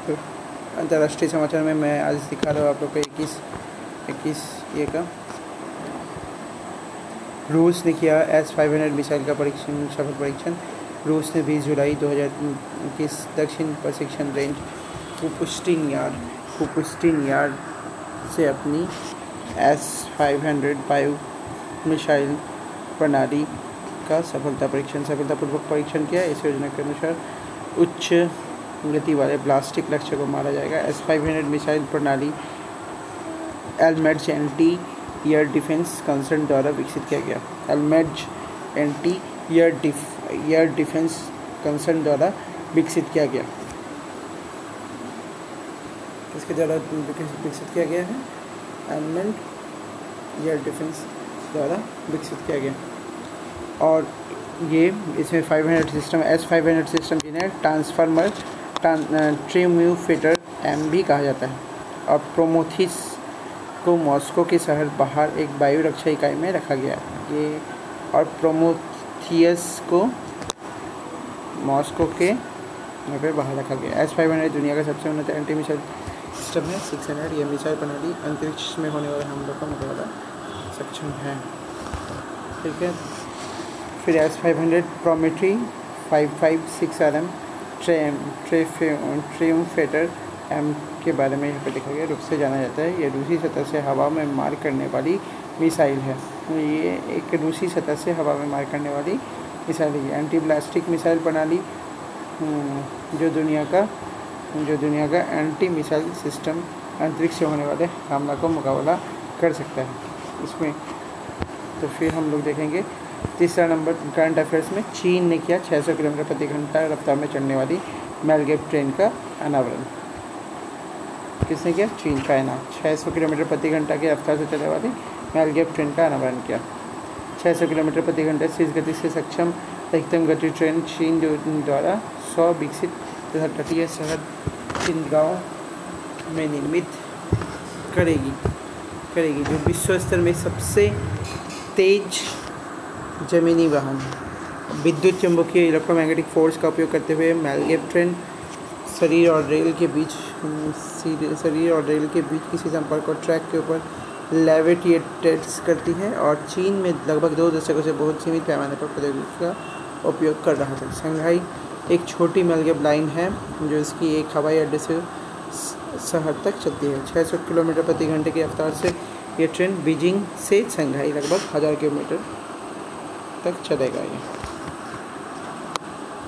अंतर्राष्ट्रीय समाचार में मैं आज दिखा रहा हूँ आप लोग को 21 ये का रूस ने किया S-500 मिसाइल का सफल परीक्षण। रूस ने 20 जुलाई 2021 दक्षिण प्रशिक्षण रेंज कुपुस्टिन यार्ड से अपनी S-500 वायु मिसाइल प्रणाली का सफलतापूर्वक परीक्षण किया। इस योजना के अनुसार उच्च गति वाले ब्लास्टिक लक्ष्य को मारा जाएगा। S-500 मिसाइल प्रणाली एलमेड्स एंटी एयर डिफेंस कंसर्न द्वारा विकसित किया गया। एलमेड्स एंटी एयर डिफेंस कंसर्न द्वारा विकसित किया गया। किसके द्वारा विकसित किया गया है? एलमेड एयर डिफेंस द्वारा विकसित किया गया। और ये इसमें 500 सिस्टम S-500 सिस्टम जिन्हें ट्रांसफार्मर ट्रिम्यूफेटर M भी कहा जाता है। और प्रोमेथियस को मॉस्को के शहर बाहर एक वायु रक्षा इकाई में रखा गया ये। और प्रोमेथियस को मॉस्को के यहाँ पे बाहर रखा गया। S-500 दुनिया का सबसे उन्नत एंटी मिसाइल सिस्टम है। 600 ये मिसाइल प्रणाली अंतरिक्ष में होने वाले हमलों का मुकाबला सक्षम है। ठीक है, फिर S-500 प्रोमेथी 556RM ट्रिम्यूफेटर M के बारे में यहाँ पे देखा गया। रूस से जाना जाता है। ये रूसी सतह से हवा में मार करने वाली मिसाइल है। ये एक रूसी सतह से हवा में मार करने वाली मिसाइल है। एंटी ब्लास्टिक मिसाइल प्रणाली जो दुनिया का एंटी मिसाइल सिस्टम अंतरिक्ष से होने वाले हमला को मुकाबला कर सकता है इसमें। तो फिर हम लोग देखेंगे तीसरा नंबर करंट अफेयर्स में चीन ने किया 600 किलोमीटर प्रति घंटा रफ्तार में चलने वाली मैलगेव ट्रेन का अनावरण। किसने किया? चीन का है ना। 600 किलोमीटर प्रति घंटा की रफ्तार से चलने वाली मैलगेव ट्रेन का अनावरण किया। 600 किलोमीटर प्रति घंटे से गति से सक्षम अधिकतम गति ट्रेन चीन द्वारा 100 विकसित तथा तटीय शहर चिंगदाओ में निर्मित करेगी जो विश्व स्तर में सबसे तेज जमीनी वाहन विद्युत चुंबकीय इलेक्ट्रोमैग्नेटिक फोर्स का उपयोग करते हुए मैलगेव ट्रेन शरीर और रेल के बीच किसी संपर्क और ट्रैक के ऊपर लेविटेट्स करती है। और चीन में लगभग 2 दशकों से बहुत सीमित पैमाने पर प्रौद्योगिकी का उपयोग कर रहा था। शंघाई एक छोटी मैलगेव लाइन है जो इसकी एक हवाई अड्डे से शहर तक चलती है। 600 किलोमीटर प्रति घंटे की रफ्तार से ये ट्रेन बीजिंग से शंघाई लगभग 1000 किलोमीटर तक चलेगा ये।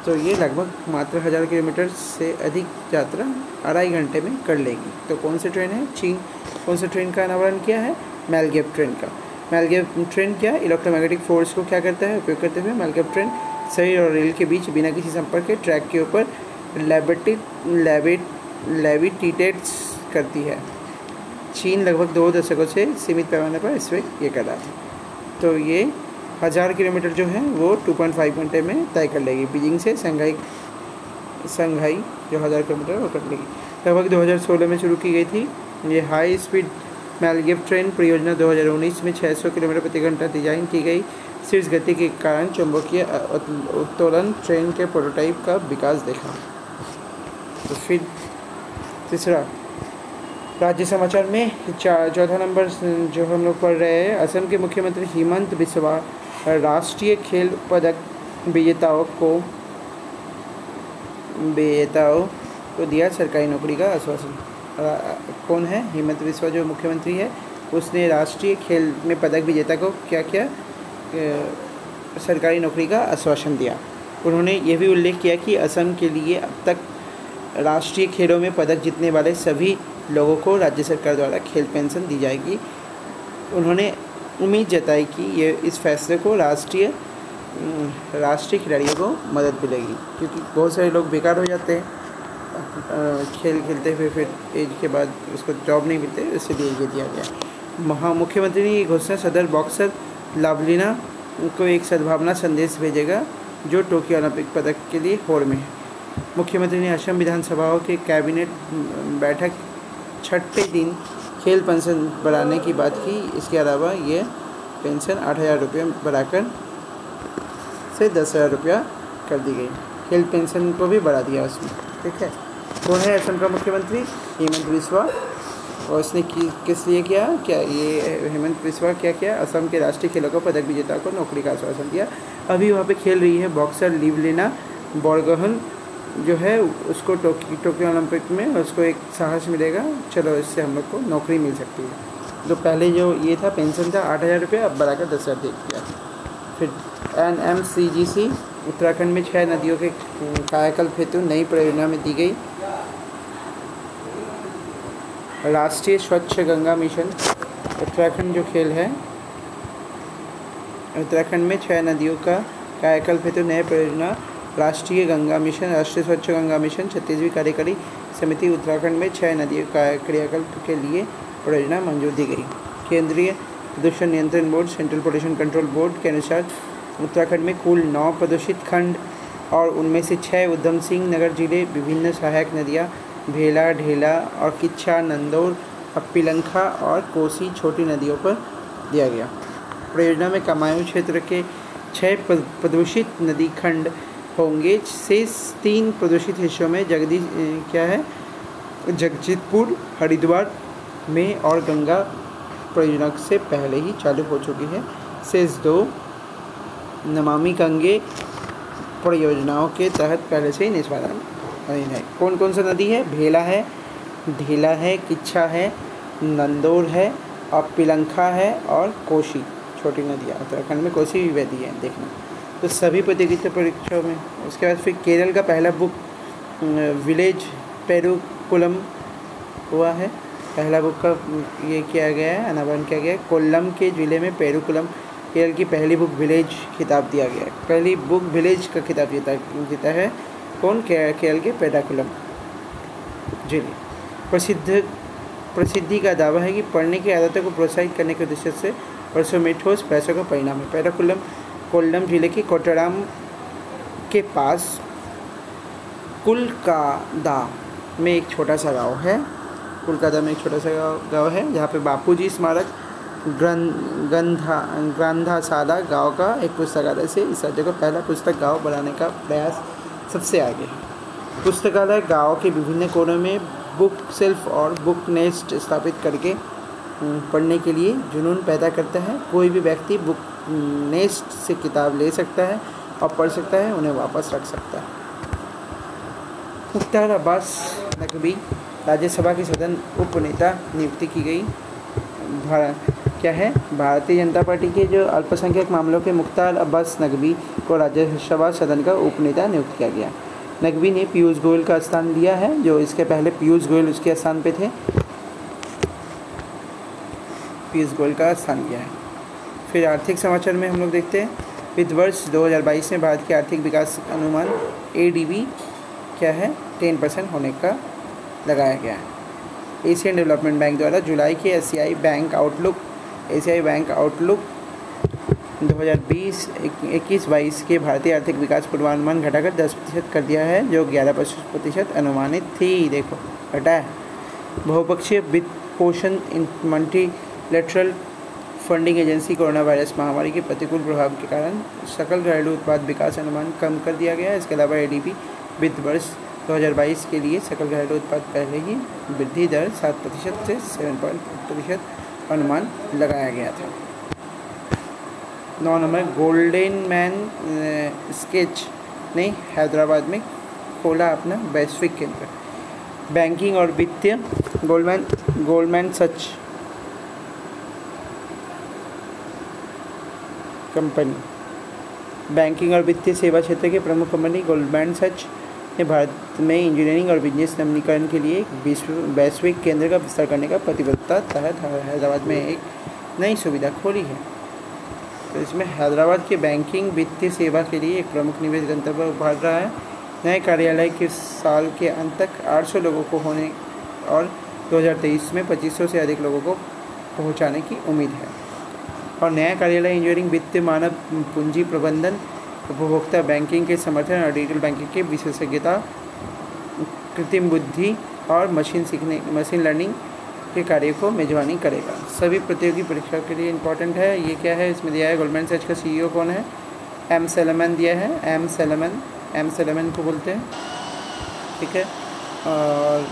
तो ये लगभग मात्र 1000 किलोमीटर से अधिक यात्रा 2.5 घंटे में कर लेगी। तो कौन सी ट्रेन है? चीन कौन सी ट्रेन का अनावरण किया है? मैलगेव ट्रेन का। मैलगेव ट्रेन क्या इलेक्ट्रोमैग्नेटिक फोर्स को क्या करता है? उपयोग करते हुए मैलगेव ट्रेन शरीर और रेल के बीच बिना किसी संपर्क के ट्रैक के ऊपर लेविटेट्स करती है। चीन लगभग 2 दशकों से सीमित पैमाने पर इस वक्त ये कर रहा है। तो ये 1000 किलोमीटर जो है वो 2.5 घंटे में तय कर लेगी। बीजिंग से शंघाई जो 1000 किलोमीटर वो कर लेगी। लगभग 2016 में शुरू की गई थी। ये हाई स्पीड मैलगेव ट्रेन परियोजना 2019 में 600 किलोमीटर प्रति घंटा डिजाइन की गई। शीर्ष गति के कारण चुंबकीय उत्तोलन ट्रेन के प्रोटोटाइप का विकास देखा। तो फिर तीसरा राज्य समाचार में चौथा नंबर जो हम लोग पढ़ रहे हैं, असम के मुख्यमंत्री हेमंत बिस्वा राष्ट्रीय खेल पदक विजेताओं को दिया सरकारी नौकरी का आश्वासन। कौन है? हेमंत बिस्वा जो मुख्यमंत्री है उसने राष्ट्रीय खेल में पदक विजेता को क्या किया? सरकारी नौकरी का आश्वासन दिया। उन्होंने ये भी उल्लेख किया कि असम के लिए अब तक राष्ट्रीय खेलों में पदक जीतने वाले सभी लोगों को राज्य सरकार द्वारा खेल पेंशन दी जाएगी। उन्होंने उम्मीद जताई कि ये इस फैसले को राष्ट्रीय खिलाड़ियों को मदद मिलेगी, क्योंकि बहुत सारे लोग बेकार हो जाते हैं खेल खेलते हुए, फिर एज के बाद उसको जॉब नहीं मिलते, इसलिए ये दिया गया। मुख्यमंत्री ने ये घोषणा सदर बॉक्सर लावलिना को एक सद्भावना संदेश भेजेगा जो टोक्यो ओलंपिक पदक के लिए होड़ में है। मुख्यमंत्री ने असम विधानसभाओं के कैबिनेट बैठक 6ठे दिन खेल पेंशन बढ़ाने की बात की। इसके अलावा ये पेंशन 8000 रुपये बढ़ाकर से 10,000 रुपया कर दी गई। खेल पेंशन को भी बढ़ा दिया उसमें। ठीक है, कौन है असम का मुख्यमंत्री? हेमंत बिस्वा। और उसने किस लिए किया? क्या ये हेमंत बिस्वा क्या किया? असम के राष्ट्रीय खेलों का पदक विजेता को नौकरी का आश्वासन दिया। अभी वहाँ पे खेल रही है बॉक्सर लिवलेना बोरगोहेन जो है, उसको टोक्यो ओलंपिक में उसको एक साहस मिलेगा, चलो इससे हम लोग को नौकरी मिल सकती है। तो पहले जो ये था पेंशन था 8,000 रुपये, अब बढ़ाकर 10,000 दे दिया। फिर NMCGC उत्तराखंड में 6 नदियों के कायाकल्प हेतु नई परियोजना में दी गई। राष्ट्रीय स्वच्छ गंगा मिशन उत्तराखंड जो खेल है, उत्तराखंड में 6 नदियों का कायाकल्प हेतु नई परियोजना राष्ट्रीय गंगा मिशन, राष्ट्रीय स्वच्छ गंगा मिशन 36वीं कार्यकारी समिति उत्तराखंड में 6 नदियों का क्रियाकल्प के लिए परियोजना मंजूर दी गई। केंद्रीय प्रदूषण नियंत्रण board central pollution control board के अनुसार उत्तराखंड में कुल 9 प्रदूषित खंड और उनमें से 6 उधम सिंह नगर जिले विभिन्न सहायक नदियाँ भेला, ढेला और किच्छा, नंदौर, पिलंखा और कोसी छोटी नदियों पर दिया गया। परियोजना में कमायूं क्षेत्र के 6 प्रदूषित नदी खंड होंगे। शेष 3 प्रदूषित हिस्सों में जगजीतपुर, हरिद्वार में और गंगा परियोजना से पहले ही चालू हो चुकी है। शेष 2 नमामि गंगे परियोजनाओं के तहत पहले से ही निष्पादन है। कौन कौन सा नदी है? भेला है, ढेला है, किच्छा है, नंदौर है और पिलंखा है और कोसी छोटी नदियाँ। उत्तराखंड में कोसी भी बहती है, देखना। तो सभी प्रतियोगिता परीक्षाओं में। उसके बाद फिर केरल का पहला बुक विलेज पेरुकुलम हुआ है। पहला बुक का ये किया गया है, अनावरण किया गया है। कोल्लम के जिले में पेरुकुलम केरल की पहली बुक विलेज खिताब दिया गया है। पहली बुक विलेज का खिताब जीता है कौन? केरल के पेरुकुलम जिले। प्रसिद्धि का दावा है कि पढ़ने की आदतों को प्रोत्साहित करने के उद्देश्य से वर्षों में ठोस प्रयासों का परिणाम है। पेरुकुलम कोल्लम जिले के कोट्टायम के पास कुलकादा में एक छोटा सा गांव है। कुलकादा में एक छोटा सा गांव है जहाँ पे बापूजी स्मारक ग्रंथशाला गांव का एक पुस्तकालय से इस राज्य का पहला पुस्तक गांव बनाने का प्रयास सबसे आगे है। पुस्तकालय गांव के विभिन्न कोनों में बुक सेल्फ और बुक नेस्ट स्थापित करके पढ़ने के लिए जुनून पैदा करता है। कोई भी व्यक्ति बुक नेस्ट से किताब ले सकता है और पढ़ सकता है, उन्हें वापस रख सकता है। मुख्तार अब्बास नकवी राज्यसभा के सदन उपनेता नियुक्ति की गई। क्या है? भारतीय जनता पार्टी के जो अल्पसंख्यक मामलों के मुख्तार अब्बास नकवी को राज्यसभा सदन का उपनेता नियुक्त किया गया। नकवी ने पीयूष गोयल का स्थान लिया है, जो इसके पहले पीयूष गोयल उसके स्थान पे थे। पीयूष गोयल का स्थान लिया है। फिर आर्थिक समाचार में हम लोग देखते हैं वित्त वर्ष 2022 में भारत के आर्थिक विकास अनुमान ADB क्या है? 10% होने का लगाया गया है। एशियन डेवलपमेंट बैंक द्वारा जुलाई के एशियाई बैंक आउटलुक 2020-21-22 के भारतीय आर्थिक विकास पूर्वानुमान घटाकर 10% कर दिया है, जो 11% अनुमानित थी। देखो घटा है। बहुपक्षीय वित्त पोषण multilateral funding agency corona virus महामारी के प्रतिकूल प्रभाव के कारण सकल घरेलू उत्पाद विकास अनुमान कम कर दिया गया है। इसके अलावा ADB वित्त वर्ष 2022 के लिए सकल घरेलू उत्पाद पहले ही वृद्धि दर 7% से 7% अनुमान लगाया गया था। 9 नंबर गोल्डन मैन स्केच ने हैदराबाद में खोला अपना वैश्विक केंद्र। बैंकिंग और वित्तीय गोल्डमैन सच कंपनी बैंकिंग और वित्तीय सेवा क्षेत्र के प्रमुख कंपनी गोल्डमैन सच ने भारत में इंजीनियरिंग और बिजनेस नवीनीकरण के लिए एक वैश्विक केंद्र का विस्तार करने का प्रतिबद्धता तहत हैदराबाद में एक नई सुविधा खोली है। तो इसमें हैदराबाद के बैंकिंग वित्तीय सेवा के लिए एक प्रमुख निवेश गंतव्य उभर रहा है। नए कार्यालय के साल के अंत तक 800 लोगों को होने और 2023 में 2500 से अधिक लोगों को पहुंचाने की उम्मीद है। और नया कार्यालय इंजीनियरिंग, वित्तीय, मानव पूंजी प्रबंधन, उपभोक्ता बैंकिंग के समर्थन और डिजिटल बैंकिंग के विशेषज्ञता, कृत्रिम बुद्धि और मशीन लर्निंग के कार्य को मेजबानी करेगा। सभी प्रतियोगी परीक्षा के लिए इम्पोर्टेंट है। ये क्या है? इसमें दिया है गोल्डमैन सैच का CEO कौन है? M. सैलमन दिया है। M. सैलमन को बोलते हैं, ठीक है। और